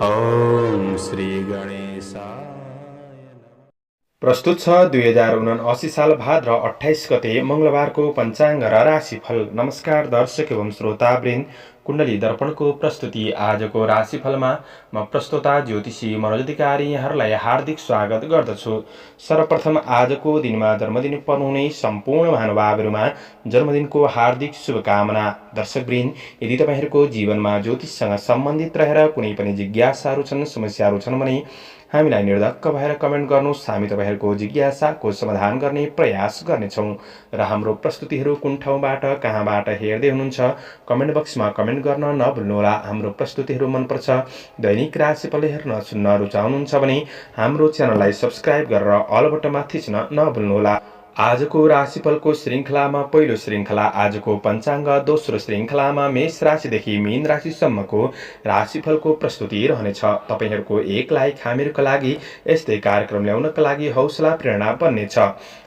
ओम श्री गणेशाय नमः। प्रस्तुत छ 2079 साल भाद्र 28 गते मंगलबारको पञ्चाङ्ग र राशिफल। नमस्कार दर्शक एवं श्रोतावृन्द, कुण्डली दर्पणको प्रस्तुति आजको राशिफलमा म प्रस्तोता ज्योतिषी मनोज अधिकारी यहाँहरूलाई हार्दिक स्वागत गर्दछु। सर्वप्रथम आजको दिनमा जन्मदिन पर्नुहुने सम्पूर्ण महानुभावहरूमा जन्मदिनको हार्दिक शुभकामना। दर्शकवृन्द, यदि तपाईहरूको जीवनमा ज्योतिषसँग सम्बन्धित रहेर कुनै पनि जिज्ञासाहरू छन्, समस्याहरू छन् भने हामीलाई निर्धक्क भएर कमेन्ट गर्नुहोस्। हामी तपाईहरूको जिज्ञासाको समाधान गर्ने प्रयास गर्नेछौँ र हाम्रो प्रस्तुतिहरू कुन ठाउँबाट कहाँबाट हेर्दै हुनुहुन्छ कमेन्ट बक्समा कमेन्ट गर्न नभुल्नुहोला। हाम्रो प्रस्तुतिहरू मनपर्छ, दैनिक राशिफल हेर्न सुन्न रुचाउनुहुन्छ भने हाम्रो च्यानललाई सब्स्क्राइब गरेर अल बटनमा थिच्न नभुल्नुहोला। आजको राशिफलको श्रृङ्खलामा पहिलो श्रृङ्खला आजको पञ्चाङ्ग, दोस्रो श्रृङ्खलामा मेष राशिदेखि मीन राशिसम्मको राशिफलको प्रस्तुति रहनेछ। तपाईहरूको एक लाइक हामीहरूका लागि यस्तै कार्यक्रम ल्याउनका लागि हौसला प्रेरणा बन्नेछ।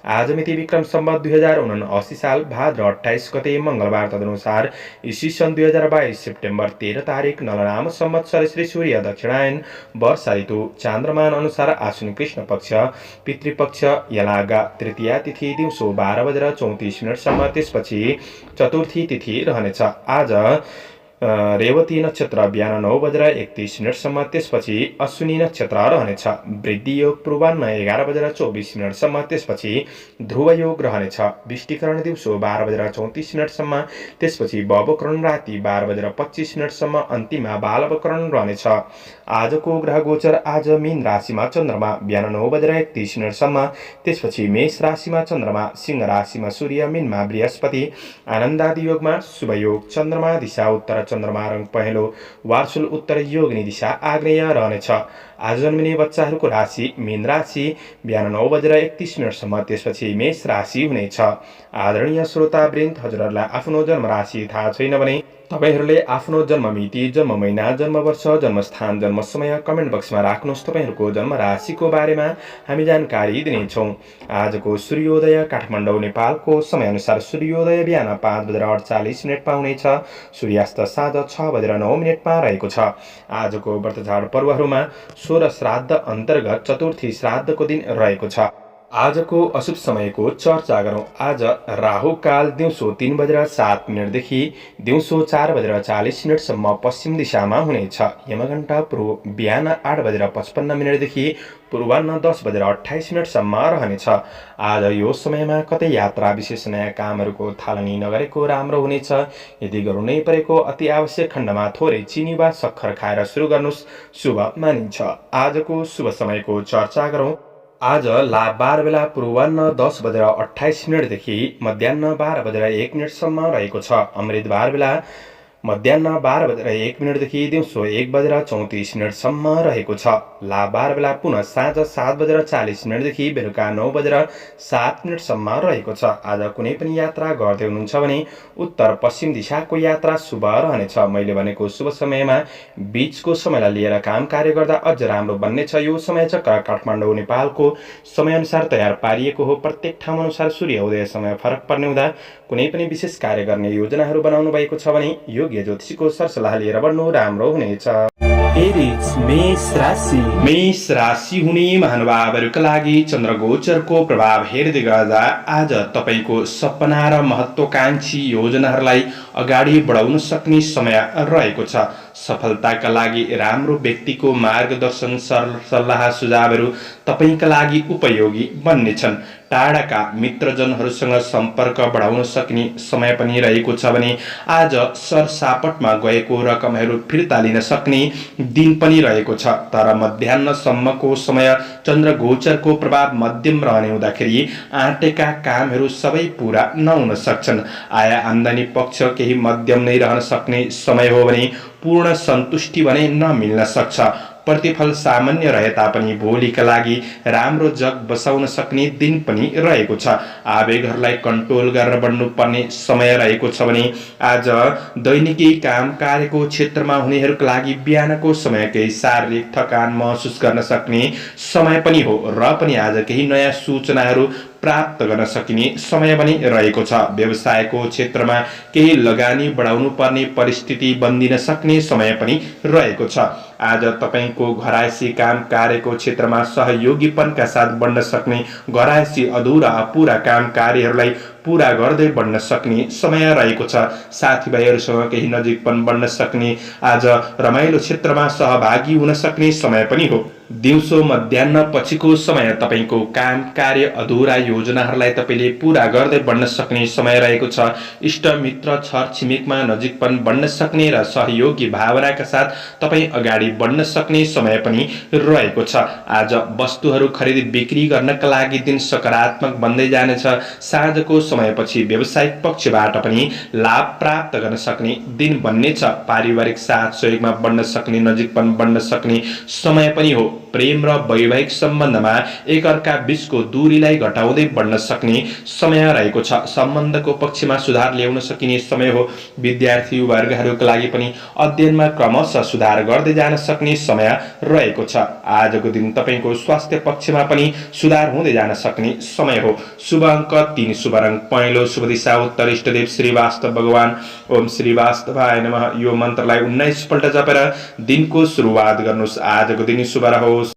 आज मिति विक्रम सम्वत 2079 साल भाद्र 28 गते मंगलबार, तदनुसार ईस्वी सन् 2022 सेप्टेम्बर 13 तारिक नलनाम संवत्सर श्री सूर्य दक्षिणायन वर्षा ऋतु चान्द्रमान अनुसार आश्विन कृष्ण पक्ष पितृपक्ष यलागा तृतीया तिथि दिउँसो 12:34 त्यसपछि चतुर्थी तिथि रहनेछ। आज रेवती नक्षत्र बिहान 9:31 त्यसपछि अश्विनी नक्षत्र रहनेछ। वृद्धि योग पूर्वाह्न 11:24 त्यसपछि ध्रुव योग रहनेछ। विष्टिकरण दिउँसो 12:34 त्यसपछि बवकरण राति 12:25 अन्तिममा बालवकरण रहनेछ। आजको ग्रह गोचर आज मीन राशिमा चन्द्रमा बिहान 9:31 त्यसपछि मेष राशिमा चन्द्रमा, सिंह राशिमा सूर्य, मीनमा बृहस्पति, आनन्दादि योगमा शुभ योग। चन्द्रमा दिशा उत्तर, चन्द्रमा रङ पहेँलो, वार्सुल उत्तर, योगिनी दिशा आग्नेय रहनेछ। आज जन्मिने बच्चाहरूको राशि मीन राशि बिहान 9:31 त्यसपछि मेष राशि हुनेछ। आदरणीय श्रोतावृन्द, हजुरहरूलाई आफ्नो जन्म राशि थाहा छैन भने तपाईहरूले आफ्नो जन्म मिति, जन्म महिना, जन्म वर्ष, जन्मस्थान, जन्म समय कमेन्ट बक्समा राख्नुहोस्। तपाईहरूको जन्म राशिको बारेमा हामी जानकारी दिनेछौँ। आजको सूर्योदय काठमाडौँ नेपालको समयअनुसार सूर्योदय बिहान 5:48 हुनेछ। सूर्यास्त साँझ 6:09 रहेको छ। आजको व्रतचाड पर्वहरूमा 16 श्राद्ध अन्तर्गत चतुर्थी श्राद्धको दिन रहेको छ। आजको अशुभ समयको चर्चा गरौँ। आज राहु काल दिउँसो 3:07 देखि दिउँसो 4:40 पश्चिम दिशामा हुनेछ। यमघण्टा पूर्व बिहान 8:55 देखि पूर्वाह्न 10:28 रहनेछ। आज यो समयमा कतै यात्रा विशेष नयाँ कामहरूको थालनी नगरेको राम्रो हुनेछ। यदि गर्नु नै परेको अति आवश्यक खण्डमा थोरै चिनी वा सक्खर खाएर सुरु गर्नुहोस्, शुभ मानिन्छ। आजको शुभ समयको चर्चा गरौँ। आज लाभ 12 बेला पूर्वाह्न 10:28 देखि मध्याह्न 12:01 रहेको छ। अमृत 12 बेला मध्याह्न 12:01 देखि दिउँसो 1:34 रहेको छ। लाभ 12 बेला पुनः साँझ 7:40 देखि बेलुका 9:07 रहेको छ। आज कुनै पनि यात्रा गर्दै हुनुहुन्छ भने उत्तर पश्चिम दिशाको यात्रा शुभ रहनेछ। मैले भनेको शुभ समयमा बीचको समयलाई लिएर काम कार्य गर्दा अझ राम्रो बन्नेछ। यो समय चक्र काठमाडौँ नेपालको समयअनुसार तयार पारिएको हो। प्रत्येक ठाउँ अनुसार सूर्य उदय समय फरक पर्ने हुँदा कुनै पनि विशेष कार्य गर्ने योजनाहरू बनाउनु भएको छ भने योग्य ज्योतिषीको सरसल्लाह लिएर बढ्नु राम्रो हुनेछ। मेष राशि हुने महानुभावहरूका लागि चन्द्रगोचरको प्रभाव हेर्दै गर्दा आज तपाईको सपना र महत्त्वकांक्षी योजनाहरूलाई अगाडि बढाउन सक्ने समय रहेको छ। सफलताका लागि राम्रो व्यक्तिको मार्गदर्शन, सल्लाह सुझावहरू तपाईका लागि उपयोगी बन्नेछन्। टाढाका मित्रजनहरूसँग सम्पर्क बढाउन सक्ने समय पनि रहेको छ भने आज सरसापटमा गएको रकमहरू फिर्ता लिन सक्ने दिन पनि रहेको छ। तर मध्याह्नसम्मको समय चन्द्रगोचरको प्रभाव मध्यम रहने हुँदाखेरि आँटेका कामहरू सबै पूरा नहुन सक्छन्। आय आम्दानी पक्ष केही मध्यम नै रहन सक्ने समय हो भने पूर्ण सन्तुष्टि भने नमिल्न सक्छ। प्रतिफल सामान्य रहे तापनि भोलिका लागि राम्रो जग बसाउन सक्ने दिन पनि रहेको छ। आवेगहरूलाई कन्ट्रोल गरेर बढ्नुपर्ने समय रहेको छ भने आज दैनिकी काम कार्यको क्षेत्रमा हुनेहरूका लागि बिहानको समय केही शारीरिक थकान महसुस गर्न सक्ने समय पनि हो र पनि आज केही नयाँ सूचनाहरू प्राप्त गर्न सकिने समय पनि रहेको छ। व्यवसायको क्षेत्रमा केही लगानी बढाउनु पर्ने परिस्थिति बन्दिन सक्ने समय पनि रहेको छ। आज तपाईको घरायसी काम कार्यको क्षेत्रमा सहयोगीपनका साथ बढ्न सक्ने, घरायसी अधुरा अपुरा काम कार्यहरूलाई पूरा गर्दै बढ्न सक्ने समय रहेको छ। साथीभाइहरूसँग केही नजिकपन बढ्न सक्ने, आज रमाइलो क्षेत्रमा सहभागी हुन सक्ने समय पनि हो। दिउँसो मध्याह्न पछिको समय तपाईको काम कार्य अधुरा योजनाहरूलाई तपाईले पूरा गर्दै बढ्न सक्ने समय रहेको छ। इष्ट मित्र छर छिमेकमा नजिकपन बढ्न सक्ने र सहयोगी भावनाका साथ तपाई अगाडि बढ्न सक्ने समय पनि रहेको छ। आज वस्तुहरू खरिद बिक्री गर्नका लागि दिन सकारात्मक बन्दै जानेछ। साँझको समयपछि व्यावसायिक पक्षबाट पनि लाभ प्राप्त गर्न सक्ने दिन बन्नेछ। पारिवारिक साथ सहयोगमा बढ्न सक्ने, नजिकपन बढ्न सक्ने समय पनि हो। प्रेम र वैवाहिक सम्बन्धमा एकअर्का बीचको दूरीलाई घटाउँदै बढ्न सक्ने समय रहेको छ। सम्बन्धको पक्षमा सुधार ल्याउन सकिने समय हो। विद्यार्थी वर्गहरूका लागि पनि अध्ययनमा क्रमशः सुधार गर्दै जान सक्ने समय रहेको छ। आजको दिन तपाईको स्वास्थ्य पक्षमा पनि सुधार हुँदै जान सक्ने समय हो। शुभ अङ्क 3, शुभ रङ पहेँलो, शुभ दिशा उत्तर, इष्टदेव श्री वास्तव भगवान। ओम श्री वास्तवाय नमः। यो मन्त्रलाई 19 पल्ट जपेर दिनको सुरुवात गर्नुहोस्। आजको दिन शुभ रहोस्।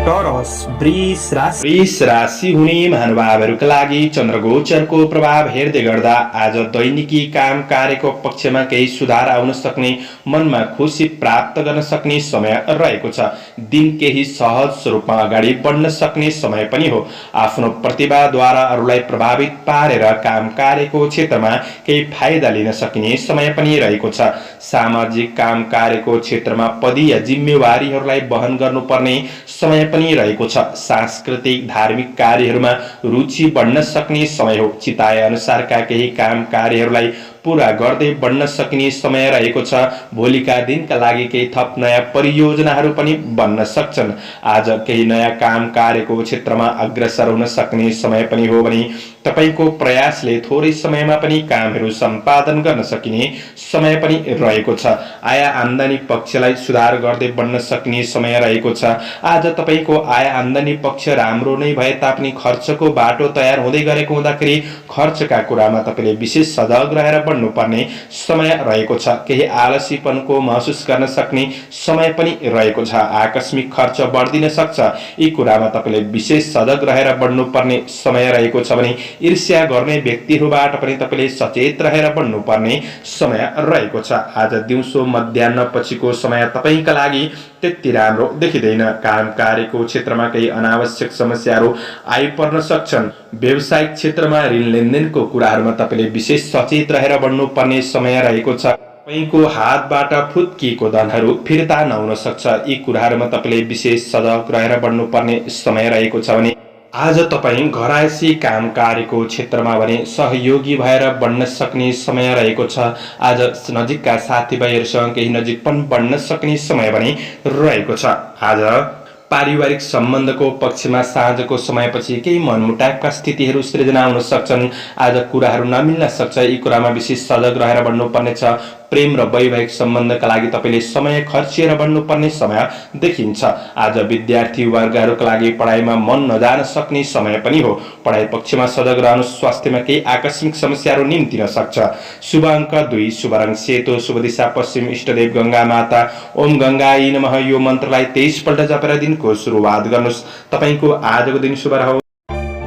टोरस वृष राशि हुने महानुभावहरूका लागि चन्द्रगोचरको प्रभाव हेर्दै गर्दा आज दैनिकी काम कार्यको पक्षमा केही सुधार आउन सक्ने, मनमा खुसी प्राप्त गर्न सक्ने समय रहेको छ। दिन केही सहज रूपमा अगाडि बढ्न सक्ने समय पनि हो। आफ्नो प्रतिभाद्वारा अरूलाई प्रभावित पारेर काम कार्यको क्षेत्रमा केही फाइदा लिन सकिने समय पनि रहेको छ। सामाजिक काम कार्यको क्षेत्रमा पदीय जिम्मेवारीहरूलाई वहन गर्नुपर्ने समय पनि रहेको छ। सांस्कृतिक धार्मिक कार्यहरूमा रुचि बढ्न सक्ने समय हो। चिताए अनुसारका केही काम कार्यहरूलाई पूरा गर्दै बढ्न सकिने समय रहेको छ। भोलिका दिनका लागि केही थप नयाँ परियोजनाहरू पनि बन्न सक्छन्। आज केही नयाँ काम कार्यको क्षेत्रमा अग्रसर हुन सक्ने समय पनि हो भने तपाईको प्रयासले थोरै समयमा पनि कामहरू सम्पादन गर्न सकिने समय पनि रहेको छ। आय आम्दानी पक्षलाई सुधार गर्दै बढ्न सक्ने समय रहेको छ। आज तपाईको आय आम्दानी पक्ष राम्रो नै भए तापनि खर्चको बाटो तयार हुँदै गरेको हुँदाखेरि खर्चका कुरामा तपाईले विशेष सजग रहेर बढ्नुपर्ने समय रहेको छ। केही आलसीपनको महसुस गर्न सक्ने समय पनि रहेको छ। आकस्मिक खर्च बढ्दिन सक्छ। यी कुरामा तपाईले विशेष सजग रहेर बढ्नुपर्ने समय रहेको छ भने ईर्ष्या गर्ने व्यक्तिहरूबाट पनि तपाईले सचेत रहेर बढ्नुपर्ने समय रहेको छ। आज दिउँसो मध्याह्न पछिको समय तपाईका लागि त्यति राम्रो देखिँदैन। काम कार्यको क्षेत्रमा केही अनावश्यक समस्याहरू आइपर्न सक्छन्। व्यावसायिक क्षेत्रमा ऋण लेनदेनको कुराहरूमा तपाईले विशेष सचेत रहेर बढ्नुपर्ने समय रहेको छ। तपाईको हातबाट फुत्किएको धनहरू फिर्ता नहुन सक्छ। यी कुराहरूमा तपाईले विशेष सजग रहेर बढ्नुपर्ने समय रहेको छ भने आज तपाईं घरायसी काम कार्यको क्षेत्रमा भने सहयोगी भएर बढ्न सक्ने समय रहेको छ। आज नजिकका साथीभाइहरूसँग केही नजिकपन बढ्न सक्ने समय पनि रहेको छ। आज पारिवारिक सम्बन्धको पक्षमा साँझको समयपछि केही मनमुटावका स्थितिहरू सृजना हुन सक्छन्। आज कुराहरू नमिल्न सक्छ। यी कुरामा विशेष सजग रहेर बढ्नुपर्नेछ। प्रेम र वैवाहिक सम्बन्धका लागि तपाईले समय खर्चिएर बढ्नुपर्ने समय देखिन्छ। आज विद्यार्थी वर्गहरूका लागि पढाइमा मन नजान सक्ने समय पनि हो। पढाइ पक्षमा सजग रहनु। स्वास्थ्यमा केही आकस्मिक समस्याहरू निम्तिन सक्छ। शुभ अङ्क 2, शुभ रङ सेतो, शुभ दिशा पश्चिम, इष्टदेव गंगा माता। ओम गंगाई नमः। यो मन्त्रलाई 23 पल्ट जपेर दिनको सुरुवात गर्नुहोस्। तपाईको आजको दिन शुभ रहोस्।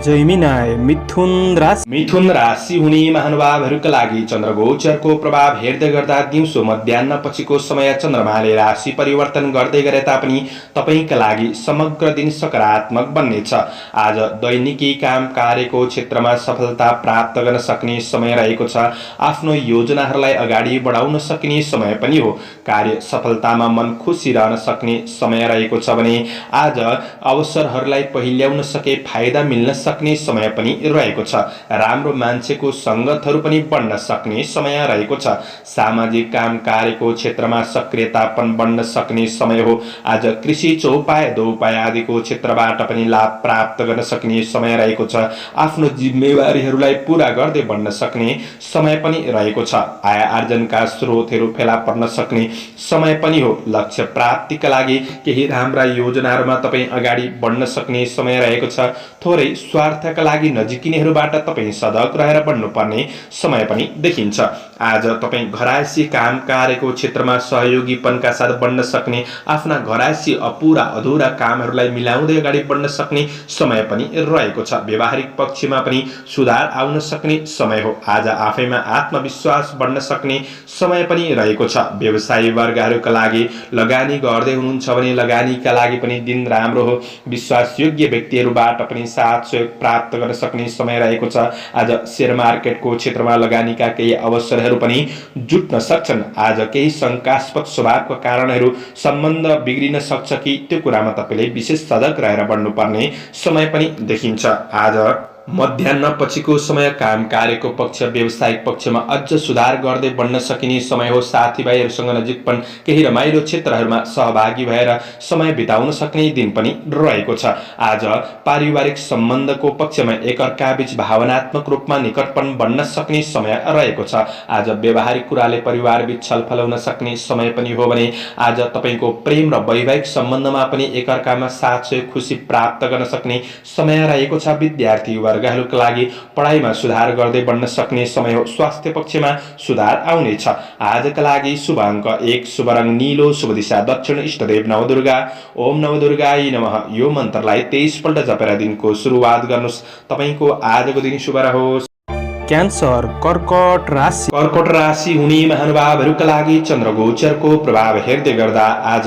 जैमिनाय मिथुन राशि हुने महानुभावहरूका लागि चन्द्रगोचरको प्रभाव हेर्दै गर्दा दिउँसो मध्याह्न पछिको समय चन्द्रमाले राशि परिवर्तन गर्दै गरे तापनि तपाईका लागि समग्र दिन सकारात्मक बन्नेछ। आज दैनिकी काम कार्यको क्षेत्रमा सफलता प्राप्त गर्न सक्ने समय रहेको छ। आफ्नो योजनाहरूलाई अगाडि बढाउन सकिने समय पनि हो। कार्य सफलतामा मन खुसी रहन सक्ने समय रहेको छ भने आज अवसरहरूलाई पहिल्याउन सके फाइदा मिल्न सक्ने समय पनि रहेको छ। राम्रो मान्छेको संगतहरू पनि बढ्न सक्ने समय रहेको छ। सामाजिक काम कार्यको क्षेत्रमा सक्रियतापन बढ्न सक्ने समय हो। आज कृषि चौपाय दोपाय आदिको क्षेत्रबाट पनि लाभ प्राप्त गर्न सक्ने समय रहेको छ। आफ्नो जिम्मेवारीहरूलाई पूरा गर्दै बढ्न सक्ने समय पनि रहेको छ। आय आर्जनका स्रोतहरू फेला पर्न सक्ने समय पनि हो। लक्ष्य प्राप्तिका लागि केही राम्रा योजनाहरूमा तपाईँ अगाडि बढ्न सक्ने समय रहेको छ। थोरै स्वार्थका लागि नजिकिनेहरूबाट तपाईँ सजग रहेर बढ्नुपर्ने समय पनि देखिन्छ। आज तपाईँ घरायसी काम कार्यको क्षेत्रमा सहयोगीपनका साथ बढ्न सक्ने, आफ्ना घरायसी अपुरा अधुरा कामहरूलाई मिलाउँदै अगाडि बढ्न सक्ने समय पनि रहेको छ। व्यावहारिक पक्षमा पनि सुधार आउन सक्ने समय हो। आज आफैमा आत्मविश्वास बढ्न सक्ने समय पनि रहेको छ। व्यवसायी वर्गहरूका लागि लगानी गर्दै हुनुहुन्छ भने लगानीका लागि पनि दिन राम्रो हो। विश्वासयोग्य व्यक्तिहरूबाट पनि साथ सहयोग प्राप्त गर्न सक्ने समय रहेको छ। आज शेयर मार्केटको क्षेत्रमा लगानीका केही अवसरहरू पनि जुट्न सक्छन्। आज केही शङ्कास्पद स्वभावका कारणहरू सम्बन्ध बिग्रिन सक्छ कि त्यो कुरामा तपाईँले विशेष सजग रहेर बढ्नुपर्ने समय पनि देखिन्छ। आज मध्याह्न पछिको समय काम कार्यको पक्ष व्यावसायिक पक्षमा अझ सुधार गर्दै बढ्न सकिने समय हो। साथीभाइहरूसँग नजिकपन केही रमाइलो क्षेत्रहरूमा सहभागी भएर समय बिताउन सक्ने दिन पनि रहेको छ। आज पारिवारिक सम्बन्धको पक्षमा एकअर्काबीच भावनात्मक रूपमा निकटपन बढ्न सक्ने समय रहेको छ। आज व्यावहारिक कुराले परिवारबीच छलफल हुन सक्ने समय पनि हो भने आज तपाईँको प्रेम र वैवाहिक सम्बन्धमा पनि एकअर्कामा साथ सहयोग खुसी प्राप्त गर्न सक्ने समय रहेको छ। विद्यार्थी वर्गहरूका लागि पढाइमा सुधार गर्दै बढ्न सक्ने समय हो। स्वास्थ्य पक्षमा सुधार आउनेछ। आजका लागि शुभ अङ्क 1, शुभ रङ नीलो, शुभ दिशा दक्षिण, इष्टदेव नवदुर्गा। ओम नवदुर्गाय नमः। यो मन्त्रलाई 23 पल्ट जपेर दिनको सुरुवात गर्नुहोस्। तपाईँको आजको दिन शुभ रहोस्। क्यान्सर, कर्कट राशि। कर्कट राशि हुने महानुभावहरूका लागि चन्द्रगोचरको प्रभाव हेर्दै गर्दा आज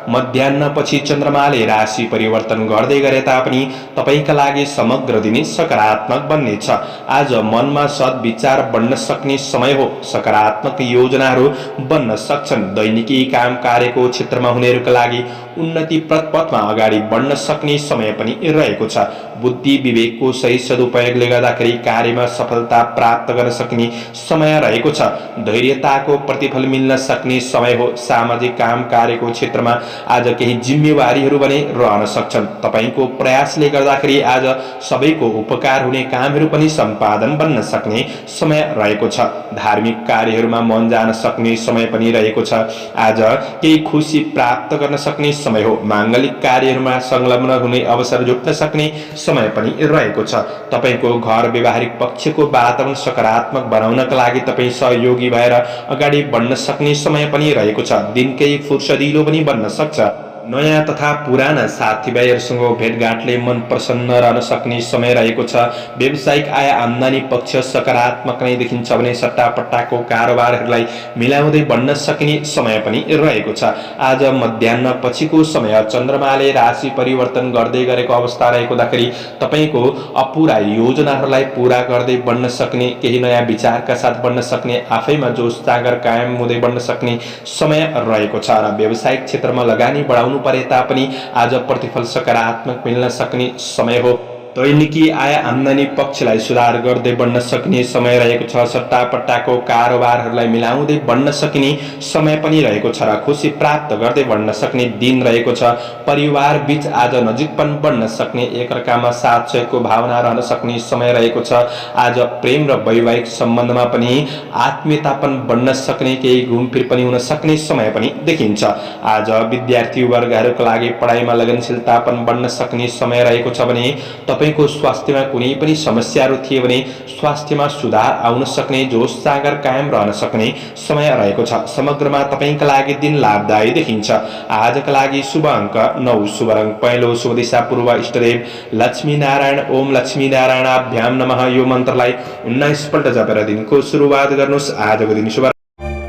मध्याह्नपछि चन्द्रमाले राशि परिवर्तन गर्दै गरे तापनि तपाईँका लागि समग्र दिन सकारात्मक बन्नेछ। आज मनमा सद्विचार बढ्न सक्ने समय हो। सकारात्मक योजनाहरू बन्न सक्छन्। दैनिकी काम कार्यको क्षेत्रमा हुनेहरूका लागि उन्नतिप्रद पथमा अगाडि बढ्न सक्ने समय पनि रहेको छ। बुद्धि विवेकको सही सदुपयोगले गर्दाखेरि कार्यमा सफलता प्राप्त गर्न सक्ने समय रहेको छ। धैर्यताको प्रतिफल मिल्न सक्ने समय हो। सामाजिक काम कार्यको क्षेत्रमा आज केही जिम्मेवारीहरू भने रहन सक्छन्। तपाईँको प्रयासले गर्दाखेरि आज सबैको उपकार हुने कामहरू पनि सम्पादन बन्न सक्ने समय रहेको छ। धार्मिक कार्यहरूमा मन जान सक्ने समय पनि रहेको छ। आज केही खुसी प्राप्त गर्न सक्ने समय हो। माङ्गलिक कार्यहरूमा संलग्न हुने अवसर जुट्न सक्ने समय पनि रहेको छ। तपाईँको घर व्यावहारिक पक्षको वातावरण सकारात्मक बनाउनका लागि तपाईँ सहयोगी भएर अगाडि बढ्न सक्ने समय पनि रहेको छ। दिन केही फुर्सदिलो पनि बन्न सक्छ। नयाँ तथा पुराना साथीभाइहरूसँग भेटघाटले मन प्रसन्न रहन सक्ने समय रहेको छ। व्यावसायिक आय आम्दानी पक्ष सकारात्मक नै देखिन्छ भने सट्टापट्टाको कारोबारहरूलाई मिलाउँदै बढ्न सकिने समय पनि रहेको छ। आज मध्याह्न पछिको समय चन्द्रमाले राशि परिवर्तन गर्दै गरेको अवस्था रहेको हुँदाखेरि तपाईँको अपुरा योजनाहरूलाई पूरा गर्दै बढ्न सक्ने, केही नयाँ विचारका साथ बढ्न सक्ने, आफैमा जोस जाँगर कायम हुँदै बढ्न सक्ने समय रहेको छ। र व्यावसायिक क्षेत्रमा लगानी बढाउनु परे तापनि आज प्रतिफल सकारात्मक मिल्न सक्ने समय हो। दैनिकी आय आम्दानी पक्षलाई सुधार गर्दै बढ्न सक्ने समय रहेको छ। सट्टापट्टाको कारोबारहरूलाई मिलाउँदै बढ्न सकिने समय पनि रहेको छ र खुसी प्राप्त गर्दै बढ्न सक्ने दिन रहेको छ। परिवार बीच आज नजिकपन बढ्न सक्ने, एकअर्कामा साथ सहयोगको भावना रहन सक्ने समय रहेको छ। आज प्रेम र वैवाहिक सम्बन्धमा पनि आत्मीयतापन बढ्न सक्ने, केही घुमफिर पनि हुन सक्ने समय पनि देखिन्छ। आज विद्यार्थी वर्गहरूका लागि पढाइमा लगनशीलतापन बढ्न सक्ने समय रहेको छ भने तपाईँको स्वास्थ्यमा कुनै पनि समस्याहरू थिए भने स्वास्थ्यमा सुधार आउन सक्ने, जोस जाँगर कायम रहन सक्ने समय रहेको छ। समग्रमा तपाईँका लागि दिन लाभदायी देखिन्छ। आजका लागि शुभ अङ्क 9, शुभ रङ पहेँलो, शुभ दिशा पूर्व, इष्टदेव लक्ष्मी नारायण। ओम लक्ष्मी नारायणाभ्याम नमः। यो मन्त्रलाई 19 पल्ट जपेर दिनको सुरुवात गर्नुहोस्। आजको दिन शुभ।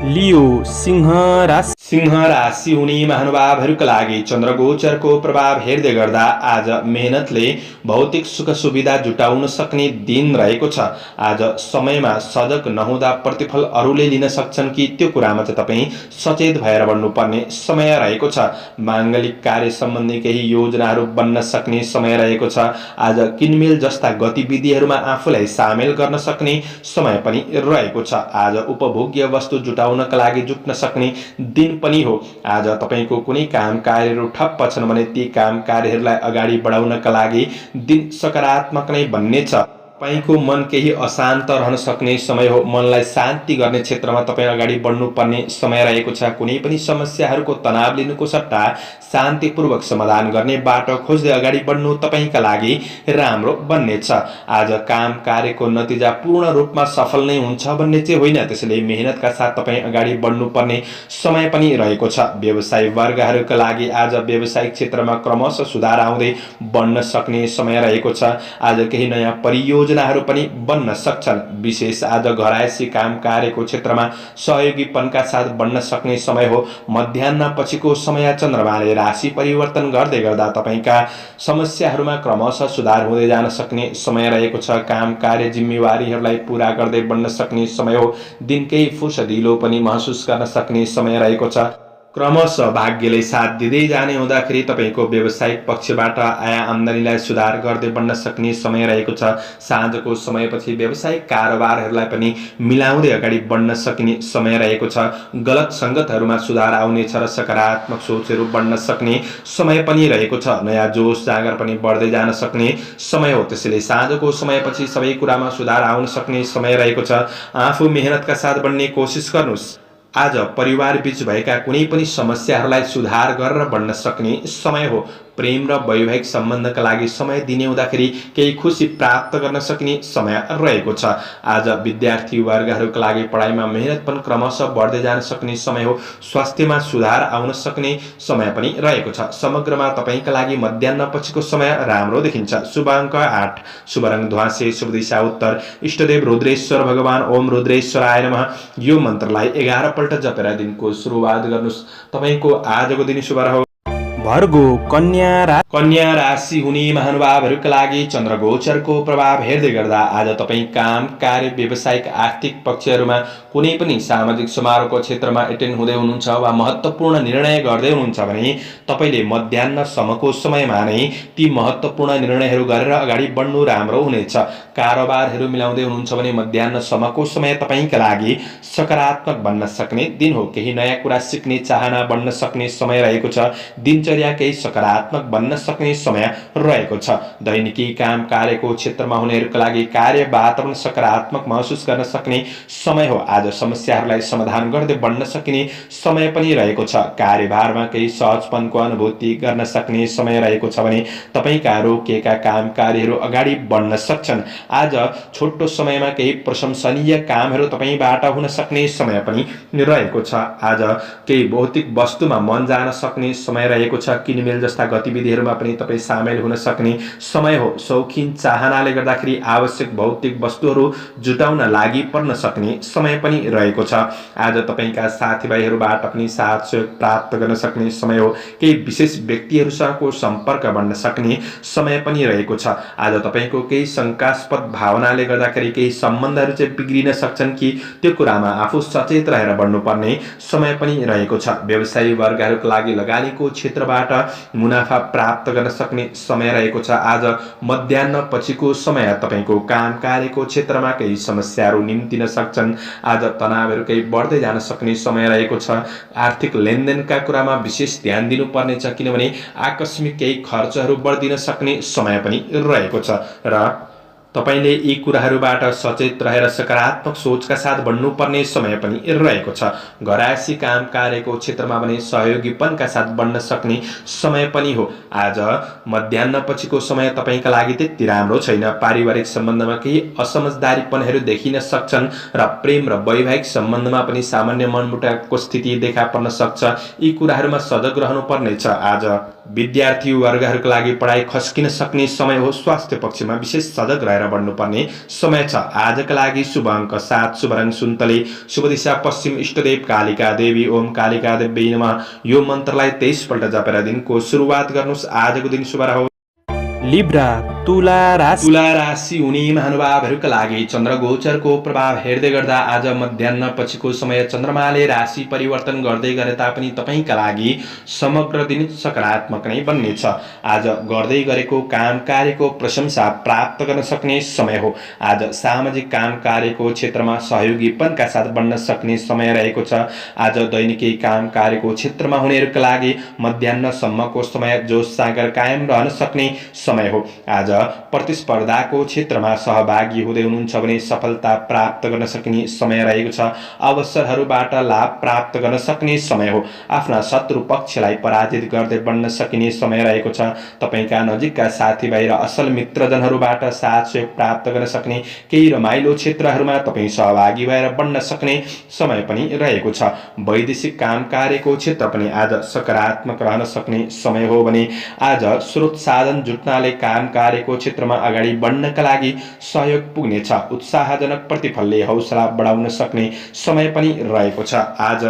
लियो, सिंह राशि। सिंह राशि हुने महानुभावहरूका लागि चन्द्रगोचरको प्रभाव हेर्दै गर्दा आज मेहनतले भौतिक सुख सुविधा जुटाउन सक्ने दिन रहेको छ। आज समयमा सजग नहुँदा प्रतिफल अरूले लिन सक्छन् कि त्यो कुरामा चाहिँ तपाईँ सचेत भएर बढ्नुपर्ने समय रहेको छ। माङ्गलिक कार्य सम्बन्धी केही योजनाहरू बन्न सक्ने समय रहेको छ। आज किनमेल जस्ता गतिविधिहरूमा आफूलाई सामेल गर्न सक्ने समय पनि रहेको छ। आज उपभोग्य वस्तु जुटाउनका लागि जुट्न सक्ने दिन पनि हो। आज तपाईँको कुनै काम कार्यहरू ठप्प छन् भने ती काम कार्यहरूलाई अगाडि बढाउनका लागि दिन सकारात्मक नै बन्नेछ। तपाईँको मन केही अशान्त रहन सक्ने समय हो। मनलाई शान्ति गर्ने क्षेत्रमा तपाईँ अगाडि बढ्नुपर्ने समय रहेको छ। कुनै पनि समस्याहरूको तनाव लिनुको सट्टा शान्तिपूर्वक समाधान गर्ने बाटो खोज्दै अगाडि बढ्नु तपाईँका लागि राम्रो बन्नेछ। आज काम कार्यको नतिजा पूर्ण रूपमा सफल नै हुन्छ भन्ने चाहिँ होइन, त्यसैले मेहनतका साथ तपाईँ अगाडि बढ्नुपर्ने समय पनि रहेको छ। व्यवसाय वर्गहरूका लागि आज व्यावसायिक क्षेत्रमा क्रमशः सुधार आउँदै बढ्न सक्ने समय रहेको छ। आज केही नयाँ परियोजनाहरू पनि बन्न सक्छन्। विशेष आज घरायसी काम कार्यको क्षेत्रमा सहयोगीपनका साथ बढ्न सक्ने समय हो। मध्याह्न पछिको समय चन्द्रमाले राशि परिवर्तन गर्दै गर्दा तपाईँका समस्याहरूमा क्रमशः सुधार हुँदै जान सक्ने समय रहेको छ। काम कार्य जिम्मेवारीहरूलाई पूरा गर्दै बढ्न सक्ने समय हो। दिन केही फुर्सदिलो पनि महसुस गर्न सक्ने समय रहेको छ। क्रमशः भाग्यले साथ दिँदै जाने हुँदाखेरि तपाईँको व्यावसायिक पक्षबाट आय आम्दानीलाई सुधार गर्दै बढ्न सक्ने समय रहेको छ। साँझको समयपछि व्यावसायिक कारोबारहरूलाई पनि मिलाउँदै अगाडि बढ्न सकिने समय रहेको छ। गलत सङ्गतहरूमा सुधार आउनेछ र सकारात्मक सोचहरू बढ्न सक्ने समय पनि रहेको छ। नयाँ जोस जाँगर पनि बढ्दै जान सक्ने समय हो। त्यसैले साँझको समयपछि सबै कुरामा सुधार आउन सक्ने समय रहेको छ। आफू मेहनतका साथ बढ्ने कोसिस गर्नुहोस्। आज परिवार बीच भएका कुनै पनि समस्याहरूलाई सुधार गरेर बढ्न सक्ने समय हो। प्रेम र वैवाहिक सम्बन्धका लागि समय दिने हुँदाखेरि केही खुसी प्राप्त गर्न सकिने समय रहेको छ। आज विद्यार्थी वर्गहरूका लागि पढाइमा मेहनत पनि क्रमशः बढ्दै जान सक्ने समय हो। स्वास्थ्यमा सुधार आउन सक्ने समय पनि रहेको छ। समग्रमा तपाईँका लागि मध्याह्न पछिको समय राम्रो देखिन्छ। शुभ अङ्क 8, शुभ रङ ध्वाँसे, शुभ दिशा उत्तर, इष्टदेव रुद्रेश्वर भगवान ओम रुद्रेश्वराय नमः। यो मन्त्रलाई 11 पल्ट जपेर दिनको सुरुवात गर्नुहोस्। तपाईँको आजको दिन शुभ रहोस्। भर्गो कन्या राशि हुने महानुभावहरूका लागि चन्द्रगोचरको प्रभाव हेर्दै गर्दा आज तपाईँ काम कार्य व्यावसायिक आर्थिक पक्षहरूमा कुनै पनि सामाजिक समारोहको क्षेत्रमा एटेन्ड हुँदै हुनुहुन्छ वा महत्त्वपूर्ण निर्णय गर्दै हुनुहुन्छ भने तपाईँले मध्याह्नसम्मको समयमा नै ती महत्त्वपूर्ण निर्णयहरू गरेर अगाडि बढ्नु राम्रो हुनेछ। कारोबारहरू मिलाउँदै हुनुहुन्छ भने मध्याह्नसम्मको समय तपाईँका लागि सकारात्मक बन्न सक्ने दिन हो। केही नयाँ कुरा सिक्ने चाहना बढ्न सक्ने समय रहेको छ। दिनचर्या केही सकारात्मक बन्न सक्ने समय रहेको छ। दैनिकी काम कार्यको क्षेत्रमा हुनेहरूका लागि कार्य वातावरण सकारात्मक महसुस गर्न सक्ने समय हो। आज समस्याहरूलाई समाधान गर्दै बढ्न सकिने समय पनि रहेको छ। कार्यभारमा केही सहजपनको अनुभूति गर्न सक्ने समय रहेको छ भने तपाईँका रोकिएका काम कार्यहरू अगाडि बढ्न सक्छन्। आज छोटो समयमा केही प्रशंसनीय कामहरू तपाईँबाट हुन सक्ने समय पनि रहेको छ। आज केही भौतिक वस्तुमा मन जान सक्ने समय रहेको छ। किनमेल जस्ता गतिविधिहरूमा पनि तपाईँ सामेल हुन सक्ने समय हो। शौखिन चाहनाले गर्दाखेरि आवश्यक भौतिक वस्तुहरू जुटाउन लागि पर्न सक्ने समय पनि रहेको छ। आज तपाईँका साथीभाइहरूबाट पनि साथ सहयोग प्राप्त गर्न सक्ने समय हो। केही विशेष व्यक्तिहरूसँगको सम्पर्क बढ्न सक्ने समय पनि रहेको छ। आज तपाईँको केही शङ्कास्पद भावनाले गर्दाखेरि केही सम्बन्धहरू चाहिँ बिग्रिन सक्छन् कि त्यो कुरामा आफू सचेत रहेर बढ्नुपर्ने समय पनि रहेको छ। व्यवसायी वर्गहरूको लागि लगानीको क्षेत्रबाट मुनाफा प्राप्त गर्न सक्ने समय रहेको छ। आज मध्याह्न पछिको समय तपाईँको काम कार्यको क्षेत्रमा केही समस्याहरू निम्तिन सक्छन्। आज तनावहरू केही बढ्दै जान सक्ने समय रहेको छ। आर्थिक लेनदेनका कुरामा विशेष ध्यान दिनुपर्नेछ, किनभने आकस्मिक केही खर्चहरू बढ्दिन सक्ने समय पनि रहेको छ र तपाईले यी कुराहरूबाट सचेत रहेर सकारात्मक सोचका साथ बढ्नुपर्ने समय पनि रहेको छ। घरायसी काम कार्यको क्षेत्रमा भने सहयोगीपनका साथ बढ्न सक्ने समय पनि हो। आज मध्याह्न पछिको समय तपाईँका लागि त्यति राम्रो छैन। पारिवारिक सम्बन्धमा केही असमझदारीपनहरू देखिन सक्छन् र प्रेम र वैवाहिक सम्बन्धमा पनि सामान्य मनमुटावको स्थिति देखा पर्न सक्छ। यी कुराहरूमा सजग रहनुपर्नेछ। आज विद्यार्थी वर्गहरूका लागि पढाइ खस्किन सक्ने समय हो। स्वास्थ्य पक्षमा विशेष सजग रहेर बढ्नुपर्ने समय छ। आजका लागि शुभ अङ्क 7, शुभ रङ सुन्तले, शुभ दिशा पश्चिम, इष्टदेव कालिका देवी ओम कालिका देवी नमः। यो मन्त्रलाई 23 पल्ट जपेर दिनको सुरुवात गर्नुहोस्। आजको दिन शुभ रहोस्। लिब्रा तुला राशि हुने महानुभावहरूका लागि चन्द्रगोचरको प्रभाव हेर्दै गर्दा आज मध्याह्न पछिको समय चन्द्रमाले राशि परिवर्तन गर्दै गरे तापनि तपाईँका लागि समग्र दिन सकारात्मक नै बन्नेछ। आज गर्दै गरेको काम कार्यको प्रशंसा प्राप्त गर्न सक्ने समय हो। आज सामाजिक काम कार्यको क्षेत्रमा सहयोगीपनका साथ बढ्न सक्ने समय रहेको छ। आज दैनिकी काम कार्यको क्षेत्रमा हुनेहरूका लागि मध्याह्नसम्मको समय जोस जाँगर कायम रहन सक्ने समय हो। आज प्रतिस्पर्धाको क्षेत्रमा सहभागी हुँदै हुनुहुन्छ भने सफलता प्राप्त गर्न सकिने समय रहेको छ। अवसरहरूबाट लाभ प्राप्त गर्न सक्ने समय हो। आफ्ना शत्रु पक्षलाई पराजित गर्दै बढ्न सकिने समय रहेको छ। तपाईका नजिकका साथीभाइ र असल मित्रजनहरूबाट साथ सहयोग प्राप्त गर्न सक्ने केही रमाइलो क्षेत्रहरूमा तपाईँ सहभागी भएर बढ्न सक्ने समय पनि रहेको छ। वैदेशिक काम कार्यको क्षेत्र पनि आज सकारात्मक रहन सक्ने समय हो भने आज स्रोत साधन जुट्नाले काम कार्यको क्षेत्रमा अगाडि बढ्नका लागि सहयोग पुग्नेछ। उत्साहजनक प्रतिफलले हौसला बढाउन सक्ने समय पनि रहेको छ। आज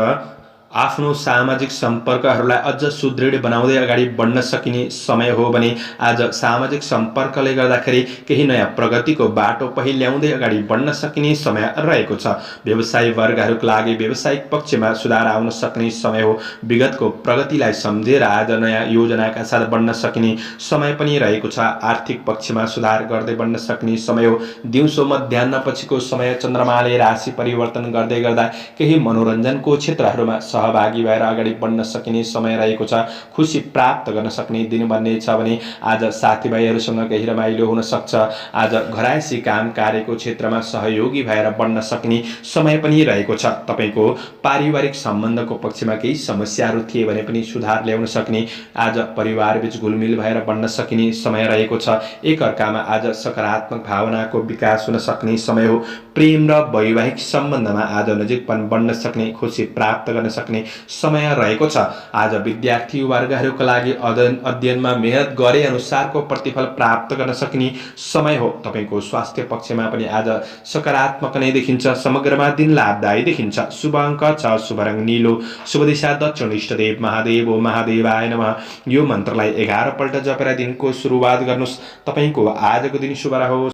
आफ्नो सामाजिक सम्पर्कहरूलाई अझ सुदृढ बनाउँदै अगाडि बढ्न सकिने समय हो भने आज सामाजिक सम्पर्कले गर्दाखेरि केही नयाँ प्रगतिको बाटो पहिल्याउँदै अगाडि बढ्न सकिने समय रहेको छ। व्यवसायी वर्गहरूको लागि व्यावसायिक पक्षमा सुधार आउन सक्ने समय हो। विगतको प्रगतिलाई सम्झेर आज नयाँ योजनाका साथ बढ्न सकिने समय पनि रहेको छ। आर्थिक पक्षमा सुधार गर्दै बढ्न सक्ने समय हो। दिउँसो मध्याह्न पछिको समय चन्द्रमाले राशि परिवर्तन गर्दै गर्दा केही मनोरञ्जनको क्षेत्रहरूमा सहभागी भएर अगाडि बढ्न सकिने समय रहेको छ। खुसी प्राप्त गर्न सक्ने दिन बन्नेछ भने आज साथीभाइहरूसँग केही रमाइलो हुन सक्छ। आज घरायसी काम कार्यको क्षेत्रमा सहयोगी भएर बढ्न सक्ने समय पनि रहेको छ। तपाईको पारिवारिक सम्बन्धको पक्षमा केही समस्याहरू थिए भने पनि सुधार ल्याउन सक्ने, आज परिवारबीच घुलमिल भएर बढ्न सकिने समय रहेको छ। एकअर्कामा आज सकारात्मक भावनाको विकास हुन सक्ने समय हो। प्रेम र वैवाहिक सम्बन्धमा आज नजिकपन बढ्न सक्ने, खुसी प्राप्त गर्न सक्ने समय रहेको छ। आज विद्यार्थी वर्गहरूका लागि अध्ययनमा मेहनत गरे अनुसारको प्रतिफल प्राप्त गर्न सकिने समय हो। तपाईको स्वास्थ्य पक्षमा पनि आज सकारात्मक नै देखिन्छ। समग्रमा दिन लाभदायी देखिन्छ। शुभ अङ्क 6, शुभ रङ नीलो, शुभ दिशा दक्षिण, इष्टदेव महादेव ओम महादेवाय नमः। यो मन्त्रलाई 11 पल्ट जपेर दिनको सुरुवात गर्नुहोस्। तपाईको आजको दिन शुभ रहोस्।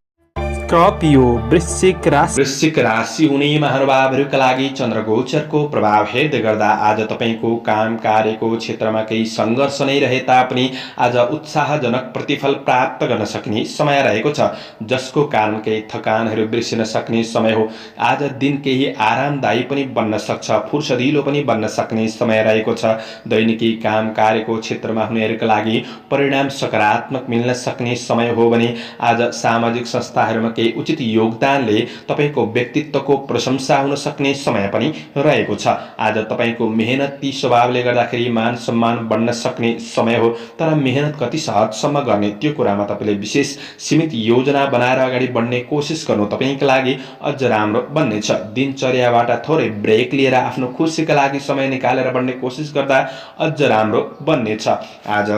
स्कर्पियो वृश्चिक राशि हुने महानुभावहरूका लागि चन्द्रगोचरको प्रभाव हेर्दै गर्दा आज तपाईको काम कार्यको क्षेत्रमा केही सङ्घर्ष नै रहे तापनि आज उत्साहजनक प्रतिफल प्राप्त गर्न सकिने समय रहेको छ, जसको कारण केही थकानहरू बिर्सिन सक्ने समय हो। आज दिन केही आरामदायी पनि बन्न सक्छ, फुर्सदिलो पनि बन्न सक्ने समय रहेको छ। दैनिकी काम कार्यको क्षेत्रमा हुनेहरूका लागि परिणाम सकारात्मक मिल्न सक्ने समय हो भने आज सामाजिक संस्थाहरूमा केही उचित योगदानले तपाईको व्यक्तित्वको प्रशंसा हुन सक्ने समय पनि रहेको छ। आज तपाईको मेहनती स्वभावले गर्दाखेरि मान सम्मान बढ्न सक्ने समय हो। तर मेहनत कति सहजसम्म गर्ने त्यो कुरामा तपाईले विशेष सीमित योजना बनाएर अगाडि बढ्ने कोसिस गर्नु तपाईका लागि अझ राम्रो बन्नेछ। दिनचर्याबाट थोरै ब्रेक लिएर आफ्नो खुसीका लागि समय निकालेर बढ्ने कोसिस गर्दा अझ राम्रो बन्नेछ। आज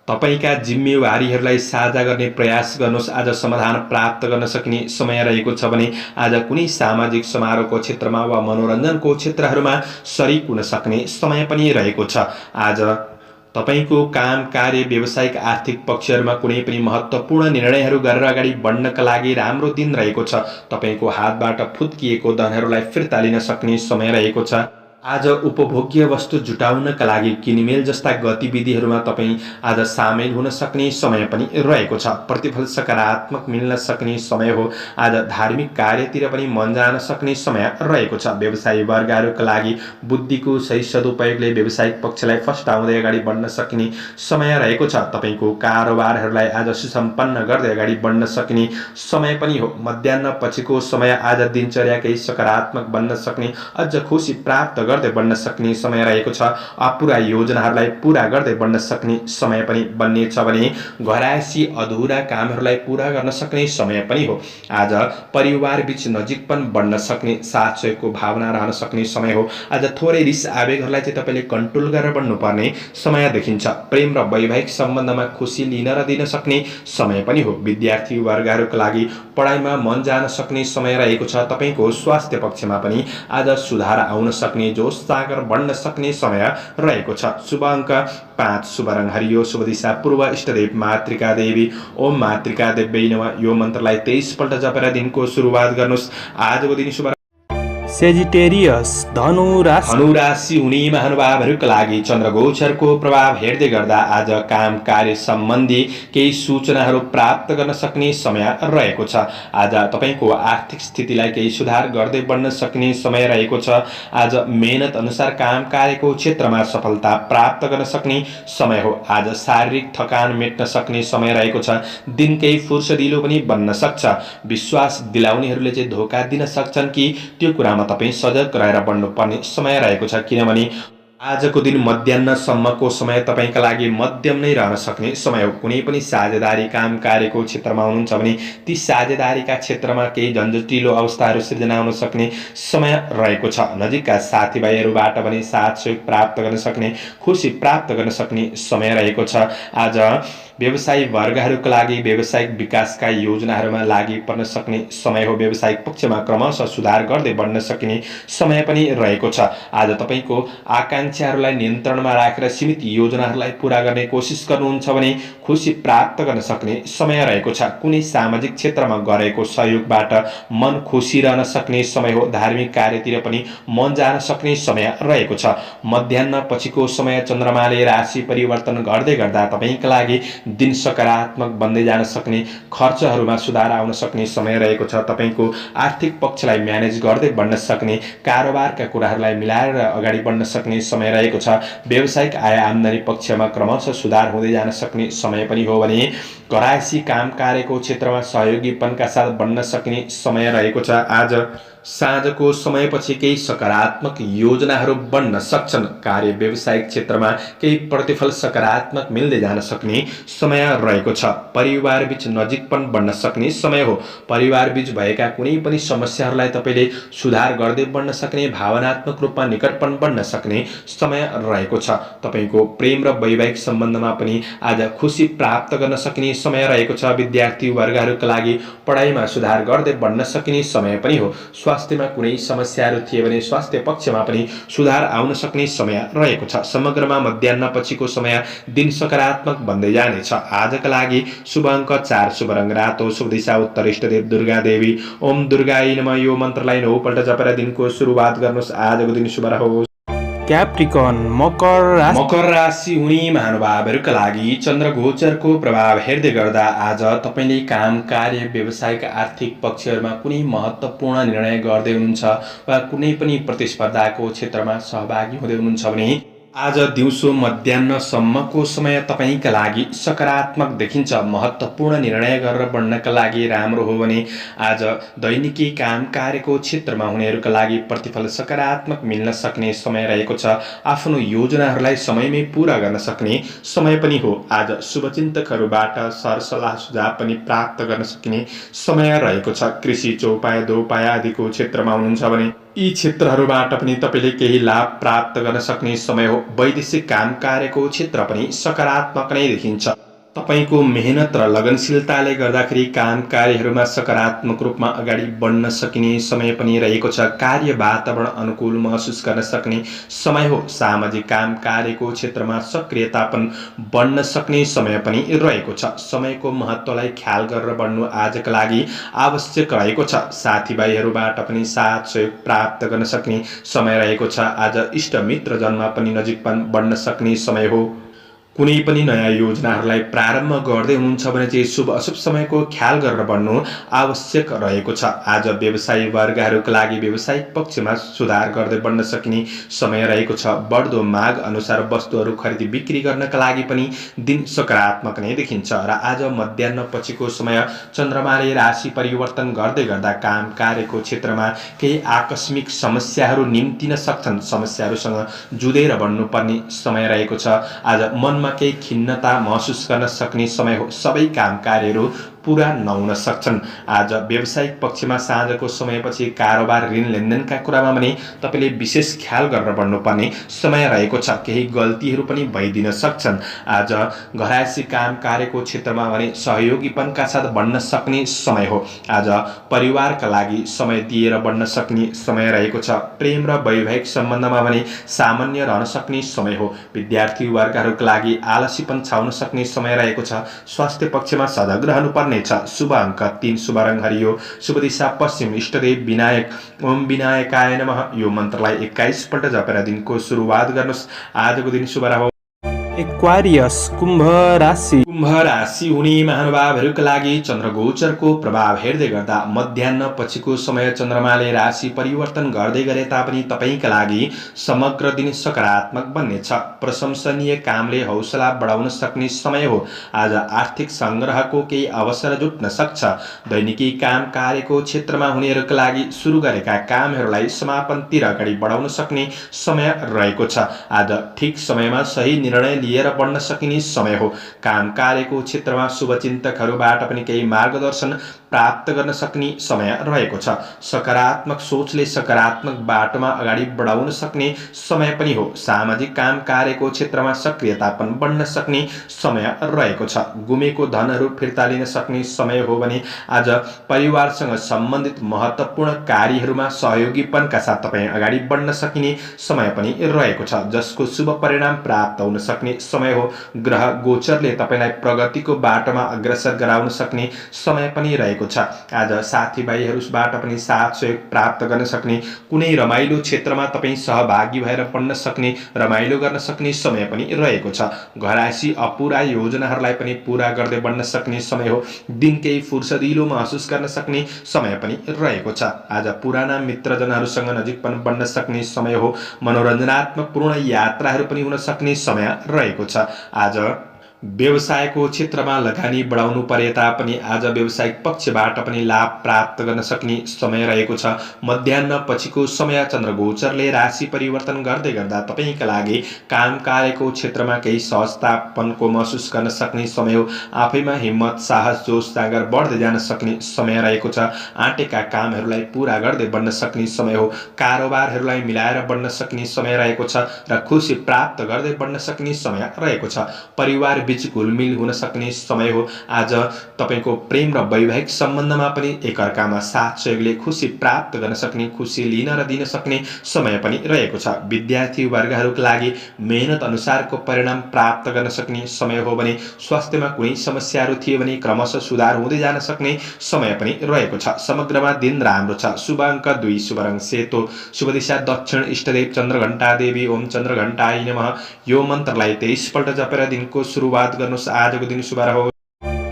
तपाईका जिम्मेवारीहरूलाई साझा गर्ने प्रयास गर्नुहोस्। आज समाधान प्राप्त गर्न सकिने समय रहेको छ भने आज कुनै सामाजिक समारोहको क्षेत्रमा वा मनोरञ्जनको क्षेत्रहरूमा सरिक हुन सक्ने समय पनि रहेको छ। आज तपाईको काम कार्य व्यावसायिक आर्थिक पक्षहरूमा कुनै पनि महत्त्वपूर्ण निर्णयहरू गरेर अगाडि बढ्नका लागि राम्रो दिन रहेको छ। तपाईको हातबाट फुत्किएको धनहरूलाई फिर्ता लिन सक्ने समय रहेको छ। आज उपभोग्य वस्तु जुटाउनका लागि किनमेल जस्ता गतिविधिहरूमा तपाईँ आज सामेल हुन सक्ने समय पनि रहेको छ। प्रतिफल सकारात्मक मिल्न सक्ने समय हो। आज धार्मिक कार्यतिर पनि मन जान सक्ने समय रहेको छ। व्यवसायी वर्गहरूका लागि बुद्धिको सही सदुपयोगले व्यावसायिक पक्षलाई फस्टाउँदै अगाडि बढ्न सकिने समय रहेको छ। तपाईको कारोबारहरूलाई आज सुसम्पन्न गर्दै अगाडि बढ्न सकिने समय पनि हो। मध्याह्न पछिको समय आज दिनचर्या केही सकारात्मक बन्न सक्ने, अझ खुसी प्राप्त गर्दै बढ्न सक्ने समय रहेको छ। अपुरा योजनाहरूलाई पूरा गर्दै बढ्न सक्ने समय पनि बन्नेछ भने घरायसी अधुरा कामहरूलाई पूरा गर्न सक्ने समय पनि हो। आज परिवार बीच नजिकपन बढ्न सक्ने, साथ सहयोगको भावना रहन सक्ने समय हो। आज थोरै रिस आवेगहरूलाई चाहिँ तपाईले कन्ट्रोल गरेर बढ्नुपर्ने समय देखिन्छ। प्रेम र वैवाहिक सम्बन्धमा खुसी लिन र दिन सक्ने समय पनि हो। विद्यार्थी वर्गहरूका लागि पढाइमा मन जान सक्ने समय रहेको छ। तपाईको स्वास्थ्य पक्षमा पनि आज सुधार आउन सक्ने, जोश जागर बढ्न सक्ने समय रहेको छ। शुभ अङ्क 5, शुभ रङ हरियो, शुभ दिशा पूर्व, इष्टदेव मातृका देवी ओम मातृका देव्यै नमः। यो मन्त्रलाई 23 पल्ट जपेर दिनको सुरुवात गर्नुहोस्। आजको दिन शुभ सेजिटेरियस धनु राशि धनुराशि हुने महानुभावहरूका लागि चन्द्रगोचरको प्रभाव हेर्दै गर्दा आज काम कार्य सम्बन्धी केही सूचनाहरू प्राप्त गर्न सक्ने समय रहेको छ। आज तपाईको आर्थिक स्थितिलाई केही सुधार गर्दै बढ्न सक्ने समय रहेको छ। आज मेहनत अनुसार काम कार्यको क्षेत्रमा सफलता प्राप्त गर्न सक्ने समय हो। आज शारीरिक थकान मेट्न सक्ने समय रहेको छ। दिन केही फुर्सदिलो पनि बन्न सक्छ। विश्वास दिलाउनेहरूले चाहिँ धोका दिन सक्छन् कि त्यो कुरामा तपाईँ सजग रहेर बढ्नुपर्ने समय रहेको छ, किनभने आजको दिन मध्याह्नसम्मको समय तपाईका लागि मध्यम नै रहन सक्ने समय हो। कुनै पनि साझेदारी काम कार्यको क्षेत्रमा हुनुहुन्छ भने ती साझेदारीका क्षेत्रमा केही झन्झटिलो अवस्थाहरू सिर्जना हुन सक्ने समय रहेको छ। नजिकका साथीभाइहरूबाट पनि साथ सहयोग प्राप्त गर्न सक्ने, खुसी प्राप्त गर्न सक्ने समय रहेको छ। आज व्यवसायी वर्गहरूका लागि व्यावसायिक विकासका योजनाहरूमा लागि पर्न सक्ने समय हो। व्यावसायिक पक्षमा क्रमशः सुधार गर्दै बढ्न सकिने समय पनि रहेको छ। आज तपाईको आकांक्षाहरूलाई नियन्त्रणमा राखेर सीमित योजनाहरूलाई पूरा गर्ने कोसिस गर्नुहुन्छ भने खुसी प्राप्त गर्न सक्ने समय रहेको छ। कुनै सामाजिक क्षेत्रमा गरेको सहयोगबाट मन खुसी रहन सक्ने समय हो। धार्मिक कार्यतिर पनि मन जान सक्ने समय रहेको छ। मध्याह्न पछिको समय चन्द्रमाले राशि परिवर्तन गर्दै गर्दा तपाईका लागि दिन सकारात्मक बन्दै जान सक्ने, खर्चहरूमा सुधार आउन सक्ने समय रहेको छ। तपाईको आर्थिक पक्षलाई म्यानेज गर्दै बढ्न सक्ने, कारोबारका कुराहरूलाई मिलाएर अगाडि बढ्न सक्ने समय रहेको छ। व्यावसायिक आय आम्दानी पक्षमा क्रमशः सुधार हुँदै जान सक्ने समय पनि हो भने घरायसी काम कार्यको क्षेत्रमा सहयोगीपनका साथ बढ्न सक्ने समय रहेको छ। आज साँझको समयपछि केही सकारात्मक योजनाहरू बन्न सक्छन्। कार्य व्यावसायिक क्षेत्रमा केही प्रतिफल सकारात्मक मिल्दै जान सक्ने समय रहेको छ। परिवारबीच नजिकपन बन्न सक्ने समय हो। परिवारबीच भएका कुनै पनि समस्याहरूलाई तपाईँले सुधार गर्दै बढ्न सक्ने, भावनात्मक रूपमा निकटपन बन्न सक्ने समय रहेको छ। तपाईँको प्रेम र वैवाहिक सम्बन्धमा पनि आज खुसी प्राप्त गर्न सकिने समय रहेको छ। विद्यार्थी वर्गहरूका लागि पढाइमा सुधार गर्दै बढ्न सकिने समय पनि हो। स्वास्थ्यमा कुनै समस्याहरू थिए भने स्वास्थ्य पक्षमा पनि सुधार आउन सक्ने समय रहेको छ। समग्रमा मध्याह्न पछिको समय दिन सकारात्मक बन्दै जानेछ। आजका लागि शुभ अङ्क 4, शुभ रङ रातो, शुभ दिशा उत्तर, इष्टदेव दुर्गा देवी। ओम दुर्गाय नमः यो मन्त्रलाई 9 पल्ट जपेर दिनको सुरुवात गर्नुहोस्। आजको दिन शुभ रहोस्। क्याप्रिकन मकर राशि हुने महानुभावहरूका लागि चन्द्रगोचरको प्रभाव हेर्दै गर्दा आज तपाईँले काम कार्य व्यावसायिक आर्थिक पक्षहरूमा कुनै महत्त्वपूर्ण निर्णय गर्दै हुनुहुन्छ वा कुनै पनि प्रतिस्पर्धाको क्षेत्रमा सहभागी हुँदै हुनुहुन्छ भने आज दिउँसो मध्याह्नसम्मको समय तपाईँका लागि सकारात्मक देखिन्छ। महत्त्वपूर्ण निर्णय गरेर बढ्नका लागि राम्रो हो भने आज दैनिकी काम कार्यको क्षेत्रमा हुनेहरूका लागि प्रतिफल सकारात्मक मिल्न सक्ने समय रहेको छ। आफ्नो योजनाहरूलाई समयमै पूरा गर्न सक्ने समय पनि हो। आज शुभचिन्तकहरूबाट सरसल्लाह सुझाव पनि प्राप्त गर्न सकिने समय रहेको छ। कृषि, चौपाया, दोपाया आदिको क्षेत्रमा हुनुहुन्छ भने यी क्षेत्रहरूबाट पनि तपाईँले केही लाभ प्राप्त गर्न सक्ने समय हो। वैदेशिक काम कार्यको क्षेत्र पनि सकारात्मक नै देखिन्छ। तपाईको मेहनत र लगनशीलताले गर्दाखेरि काम कार्यहरूमा सकारात्मक रूपमा अगाडि बढ्न सकिने समय पनि रहेको छ। कार्य वातावरण अनुकूल महसुस गर्न सक्ने समय हो। सामाजिक काम कार्यको क्षेत्रमा सक्रियतापन बढ्न सक्ने समय पनि रहेको छ। समयको महत्त्वलाई ख्याल गरेर बढ्नु आजका लागि आवश्यक रहेको छ। साथीभाइहरूबाट पनि साथ सहयोग प्राप्त गर्न सक्ने समय रहेको छ। आज इष्ट मित्रजनमा पनि नजिकपन बढ्न सक्ने समय हो। कुनै पनि नयाँ योजनाहरूलाई प्रारम्भ गर्दै हुनुहुन्छ भने चाहिँ शुभ अशुभ समयको ख्याल गरेर बढ्नु आवश्यक रहेको छ। आज व्यवसायी वर्गहरूका लागि व्यावसायिक पक्षमा सुधार गर्दै बढ्न सकिने समय रहेको छ। बढ्दो माग अनुसार वस्तुहरू खरिदी बिक्री गर्नका लागि पनि दिन सकारात्मक नै देखिन्छ। र आज मध्याह्न पछिको समय चन्द्रमाले राशि परिवर्तन गर्दै गर्दा काम कार्यको क्षेत्रमा केही आकस्मिक समस्याहरू निम्तिन सक्छन्। समस्याहरूसँग जुधेर बढ्नुपर्ने समय रहेको छ। आज मनमा केही खिन्नता महसुस गर्न सक्ने समय हो। सबै काम कार्यहरू पूरा नहुन सक्छन्। आज व्यावसायिक पक्षमा साँझको समयपछि कारोबार ऋण लेनदेनका कुरामा पनि तपाईँले विशेष ख्याल गरेर बढ्नुपर्ने समय रहेको छ। केही गल्तीहरू पनि भइदिन सक्छन्। आज घरायसी काम कार्यको क्षेत्रमा भने सहयोगीपनका साथ बढ्न सक्ने समय हो। आज परिवारका लागि समय दिएर बढ्न सक्ने समय रहेको छ। प्रेम र वैवाहिक सम्बन्धमा भने सामान्य रहन सक्ने समय हो। विद्यार्थी वर्गहरूका लागि आलसीपन छाउन सक्ने समय रहेको छ। स्वास्थ्य पक्षमा सजग रहनुपर्ने बन्नेछ। शुभ अङ्क 3, शुभ रङ हरियो, शुभ दिशा पश्चिम, इष्टदेव विनायक ओम विनायकाय नमः। यो मन्त्रलाई 21 पल्ट जपेर दिनको सुरुवात गर्नुहोस्। आजको दिन शुभ रहोस्। एक्वारियस कुम्भ राशि। कुम्भ राशि हुने महानुभावहरूका लागि चन्द्रगोचरको प्रभाव हेर्दै गर्दा मध्याह्न पछिको समय चन्द्रमाले राशि परिवर्तन गर्दै गरे तापनि तपाईका लागि समग्र दिन सकारात्मक बन्नेछ। प्रशंसनीय कामले हौसला बढाउन सक्ने समय हो। आज आर्थिक सङ्ग्रहको केही अवसर जुट्न सक्छ। दैनिकी काम कार्यको क्षेत्रमा हुनेहरूका लागि सुरु गरेका कामहरूलाई समापनतिर अगाडि बढाउन सक्ने समय रहेको छ। आज ठिक समयमा सही निर्णय लिएर बढ्न सकिने समय हो। काम कार्यको क्षेत्रमा शुभचिन्तकहरूबाट पनि केही मार्गदर्शन प्राप्त गर्न सक्ने समय रहेको छ। सकारात्मक सोचले सकारात्मक बाटोमा अगाडि बढाउन सक्ने समय पनि हो। सामाजिक काम कार्यको क्षेत्रमा सक्रियता पनि बढ्न सक्ने समय रहेको छ। गुमेको धनहरू फिर्ता लिन सक्ने समय हो भने आज परिवारसँग सम्बन्धित महत्त्वपूर्ण कार्यहरूमा सहयोगीपनका साथ तपाईँ अगाडि बढ्न सकिने समय पनि रहेको छ, जसको शुभ परिणाम प्राप्त हुन सक्ने समय हो। ग्रह गोचरले तपाईलाई प्रगतिको बाटोमा अग्रसर गराउन सक्ने समय पनि रहेको छ। आज साथीभाइहरूबाट पनि साथ सहयोग प्राप्त गर्न सक्ने, कुनै रमाइलो क्षेत्रमा तपाईँ सहभागी भएर बढ्न सक्ने, रमाइलो गर्न सक्ने समय पनि रहेको छ। घरायसी अपुरा योजनाहरूलाई पनि पूरा गर्दै बढ्न सक्ने समय हो। दिन केही फुर्सदिलो महसुस गर्न सक्ने समय पनि रहेको छ। आज पुराना मित्रजनहरूसँग नजिकपन बढ्न सक्ने समय हो। मनोरञ्जनात्मक पूर्ण यात्राहरू पनि हुन सक्ने समय रहेको छ। आज व्यवसायको क्षेत्रमा लगानी बढाउनु परे तापनि आज व्यावसायिक पक्षबाट पनि लाभ प्राप्त गर्न सक्ने समय रहेको छ। मध्याह्न पछिको समय चन्द्रगोचरले राशि परिवर्तन गर्दै गर्दा तपाईका लागि काम कार्यको क्षेत्रमा केही सहजतापनको महसुस गर्न सक्ने समय हो। आफैमा हिम्मत, साहस, जोश जाँगर बढ्दै जान सक्ने समय रहेको छ। आँटेका कामहरूलाई पूरा गर्दै बढ्न सक्ने समय हो। कारोबारहरूलाई मिलाएर बढ्न सक्ने समय रहेको छ र खुसी प्राप्त गर्दै बढ्न सक्ने समय रहेको छ। परिवार बीच घुलमिल हुन सक्ने समय हो। आज तपाईको प्रेम र वैवाहिक सम्बन्धमा पनि एकअर्कामा साथ सहयोगले खुसी प्राप्त गर्न सक्ने, खुसी लिन र दिन सक्ने समय पनि रहेको छ। विद्यार्थी वर्गहरूका लागि मेहनत अनुसारको परिणाम प्राप्त गर्न सक्ने समय हो भने स्वास्थ्यमा कुनै समस्याहरू थिए भने क्रमशः सुधार हुँदै जान सक्ने समय पनि रहेको छ। समग्रमा दिन राम्रो छ। शुभ अङ्क 2, शुभ रङ सेतो, शुभ दिशा दक्षिण, इष्टदेव चन्द्रघण्टा देवी ओम चन्द्रघण्टाय नमः। यो मन्त्रलाई 23 पल्ट जपेर दिनको सुरुवात गर्नुहोस्। आजको दिन शुभ रहोस्।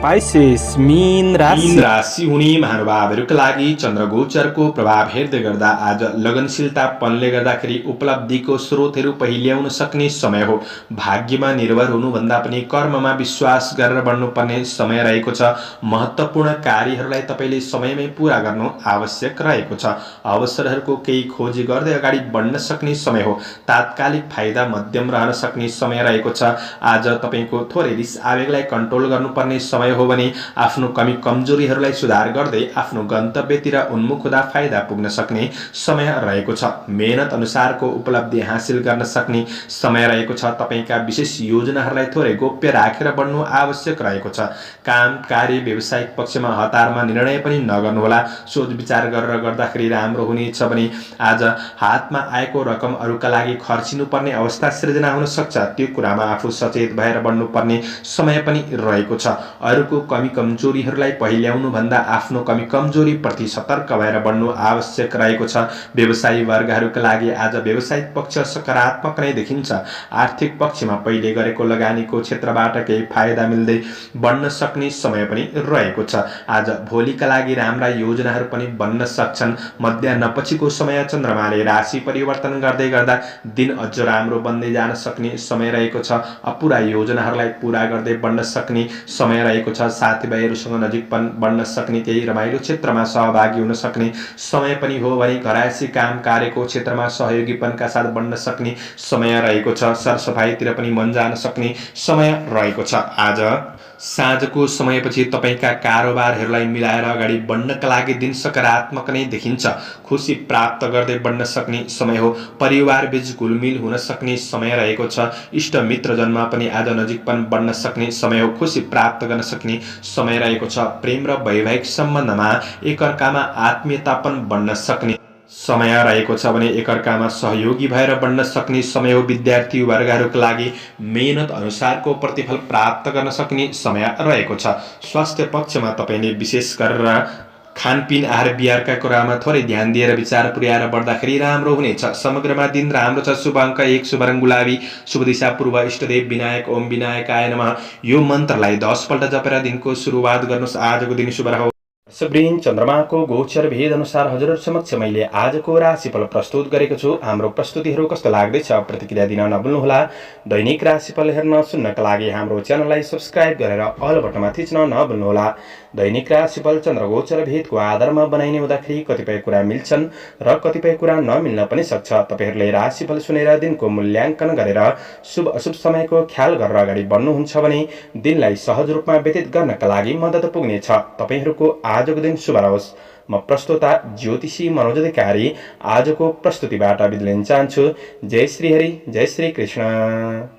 पाइसेस मीन राशि हुने महानुभावहरूका लागि चन्द्रगोचरको प्रभाव हेर्दै गर्दा आज लगनशीलतापनले गर्दाखेरि उपलब्धिको स्रोतहरू पहिल्याउन सक्ने समय हो। भाग्यमा निर्भर हुनुभन्दा पनि कर्ममा विश्वास गरेर बढ्नुपर्ने समय रहेको छ। महत्त्वपूर्ण कार्यहरूलाई तपाईँले समयमै पूरा गर्नु आवश्यक रहेको छ। अवसरहरूको केही खोजी गर्दै अगाडि बढ्न सक्ने समय हो। तात्कालिक फाइदा मध्यम रहन सक्ने समय रहेको छ। आज तपाईँको थोरै रिस आवेगलाई कन्ट्रोल गर्नुपर्ने समय हो भने आफ्नो कमी कमजोरीहरूलाई सुधार गर्दै आफ्नो गन्तव्यतिर उन्मुख हुँदा फाइदा पुग्न सक्ने समय रहेको छ। मेहनत अनुसारको उपलब्धि हासिल गर्न सक्ने समय रहेको छ। तपाईका विशेष योजनाहरूलाई थोरै गोप्य राखेर बढ्नु आवश्यक रहेको छ। काम कार्य व्यावसायिक पक्षमा हतारमा निर्णय पनि नगर्नुहोला। सोच विचार गरेर गर्दाखेरि राम्रो हुनेछ भने आज हातमा आएको रकम अरूका लागि खर्चिनुपर्ने अवस्था सृजना हुन सक्छ। त्यो कुरामा आफू सचेत भएर बढ्नुपर्ने समय पनि रहेको छ। अरूको कमी कमजोरीहरूलाई पहिल्याउनु भन्दा आफ्नो कमी कमजोरी प्रति सतर्क भएर बढ्नु आवश्यक रहेको छ। व्यवसायी वर्गहरूका लागि आज व्यावसायिक पक्ष सकारात्मक नै देखिन्छ। आर्थिक पक्षमा पहिले गरेको लगानीको क्षेत्रबाट केही फाइदा मिल्दै बढ्न सक्ने समय पनि रहेको छ। आज भोलिका लागि राम्रा योजनाहरू पनि बन्न सक्छन्। मध्याह्न पछिको समय चन्द्रमाले राशि परिवर्तन गर्दै गर्दा दिन अझ राम्रो बन्दै जान सक्ने समय रहेको छ। अपुरा योजनाहरूलाई पूरा गर्दै बढ्न सक्ने समय रहेको छ। साथीभाइहरूसँग नजिकपन बढ्न सक्ने, केही रमाइलो क्षेत्रमा सहभागी हुन सक्ने समय पनि हो भने घरायसी काम कार्यको क्षेत्रमा सहयोगीपनका साथ बढ्न सक्ने समय रहेको छ। सरसफाइतिर पनि मन जान सक्ने समय रहेको छ। आज साँझको समयपछि तपाईका कारोबारहरूलाई मिलाएर अगाडि बढ्नका लागि दिन सकारात्मक नै देखिन्छ। खुसी प्राप्त गर्दै बढ्न सक्ने समय हो। परिवार बीच घुलमिल हुन सक्ने समय रहेको छ। इष्ट मित्रजनमा पनि आज नजिकपन बढ्न सक्ने समय हो। खुसी प्राप्त गर्न सक्ने समय रहेको छ। प्रेम र वैवाहिक सम्बन्धमा एकअर्कामा आत्मीयता पनि बढ्न सक्ने समय रहेको छ भने एकअर्कामा सहयोगी भएर बढ्न सक्ने समय हो। विद्यार्थी वर्गहरूका लागि मेहनत अनुसारको प्रतिफल प्राप्त गर्न सक्ने समय रहेको छ। स्वास्थ्य पक्षमा तपाईँले विशेष गरेर खानपिन आहार विहारका कुरामा थोरै ध्यान दिएर विचार पुर्याएर बढ्दाखेरि राम्रो हुनेछ। समग्रमा दिन राम्रो छ। शुभ अङ्क 1, शुभ रङ गुलाबी, शुभ दिशा पूर्व, इष्टदेव विनायक ओम विनायकाय नमः। यो मन्त्रलाई 10 पल्ट जपेर दिनको सुरुवात गर्नुहोस्। आजको दिन शुभ रह्यो। वृष चन्द्रमाको गोचर भेद अनुसार हजुरहरू समक्ष मैले आजको राशिफल प्रस्तुत गरेको छु। हाम्रो प्रस्तुतिहरू कस्तो लाग्दैछ प्रतिक्रिया दिन नभुल्नुहोला। दैनिक राशिफल हेर्न सुन्नका लागि हाम्रो च्यानललाई सब्स्क्राइब गरेर अल बटनमा थिच्न नभुल्नुहोला। दैनिक राशिफल चन्द्रगोचर भेदको आधारमा बनाइने हुँदाखेरि कतिपय कुरा मिल्छन् र कतिपय कुरा नमिल्न पनि सक्छ। तपाईहरूले राशिफल सुनेर दिनको मूल्याङ्कन गरेर शुभ अशुभ समयको ख्याल गरेर अगाडि बढ्नुहुन्छ भने दिनलाई सहज रूपमा व्यतीत गर्नका लागि मद्दत पुग्नेछ। तपाईहरूको आजको दिन शुभ रहोस्। म प्रस्तोता ज्योतिषी मनोज अधिकारी आजको प्रस्तुतिबाट बिदा लिन चाहन्छु। जय श्री हरि, जय श्री कृष्ण।